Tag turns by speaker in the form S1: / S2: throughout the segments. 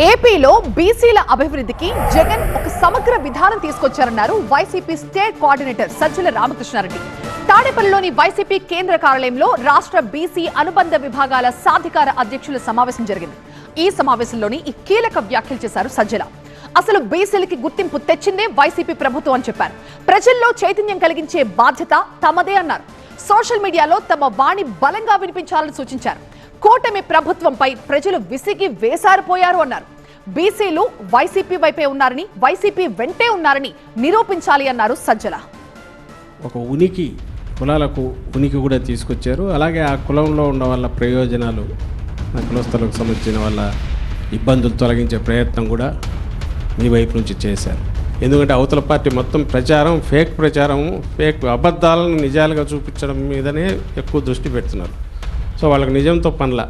S1: ఏపీలో బీసీల అభివృద్ధికి జగన్ ఒక సమగ్ర విధానం తీసుకొచ్చారన్నారు వైసీపీ స్టేట్ కోఆర్డినేటర్ సజ్జల రామకృష్ణారెడ్డి. తాడేపల్లిలోని వైసీపీ కేంద్ర కార్యాలయంలో రాష్ట్ర బీసీ అనుబంధ విభాగాల సాధికార అధ్యక్షుల సమావేశం జరిగింది. ఈ సమావేశంలోని ఈ కీలక వ్యాఖ్యలు చేశారు సజ్జల. అసలు బీసీలకి గుర్తింపు తెచ్చిందే వైసీపీ ప్రభుత్వం అని చెప్పారు. ప్రజల్లో చైతన్యం కలిగించే బాధ్యత తమదే అన్నారు. సోషల్ మీడియాలో తమ వాణి బలంగా వినిపించాలని సూచించారు. కూటమి ప్రభుత్వంపై ప్రజలు విసిగి వేసారిపోయారు అన్నారు. బీసీలు వైసీపీ వైపే ఉన్నారని, వైసీపీ వెంటే ఉన్నారని నిరూపించాలి అన్నారు సజ్జల.
S2: ఒక కులాలకు ఉనికి కూడా తీసుకొచ్చారు. అలాగే ఆ కులంలో ఉన్న వాళ్ళ ప్రయోజనాలు, ఆ కులస్తులకు సంబంధించిన వాళ్ళ ఇబ్బందులు తొలగించే ప్రయత్నం కూడా మీ వైపు నుంచి చేశారు. ఎందుకంటే అవతల పార్టీ మొత్తం ప్రచారం, ఫేక్ అబద్ధాలను నిజాలుగా చూపించడం మీదనే ఎక్కువ దృష్టి పెడుతున్నారు. సో వాళ్ళకి నిజంతో పనుల,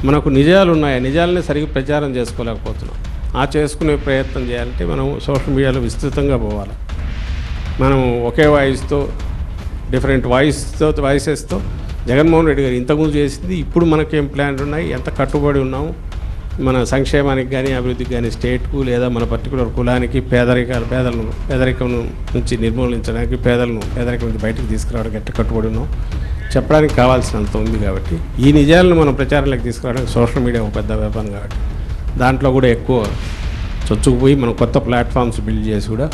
S2: మనకు నిజాలు ఉన్నాయి, నిజాలనే సరిగ్గా ప్రచారం చేసుకోలేకపోతున్నాం. ఆ చేసుకునే ప్రయత్నం చేయాలంటే మనం సోషల్ మీడియాలో విస్తృతంగా పోవాలి. మనం ఒకే వాయిస్తో, డిఫరెంట్ వాయిసెస్తో జగన్మోహన్ రెడ్డి గారు ఇంతకుముందు చేసింది, ఇప్పుడు మనకేం ప్లాన్లు ఉన్నాయి, ఎంత కట్టుబడి ఉన్నాము, మన సంక్షేమానికి కానీ అభివృద్ధికి కానీ, స్టేట్కు లేదా మన పర్టికులర్ కులానికి పేదరికం నుంచి నిర్మూలించడానికి, పేదరికం నుంచి బయటకు తీసుకురావడానికి ఎట్లా కట్టుబడి ఉన్నాం చెప్పడానికి కావాల్సినంత ఉంది. కాబట్టి ఈ నిజాలను మనం ప్రచారంలోకి తీసుకురావడానికి సోషల్ మీడియా ఒక పెద్ద వ్యాపారం కాబట్టి దాంట్లో కూడా ఎక్కువ చొచ్చుకుపోయి మనం కొత్త ప్లాట్ఫామ్స్ బిల్డ్ చేసి కూడా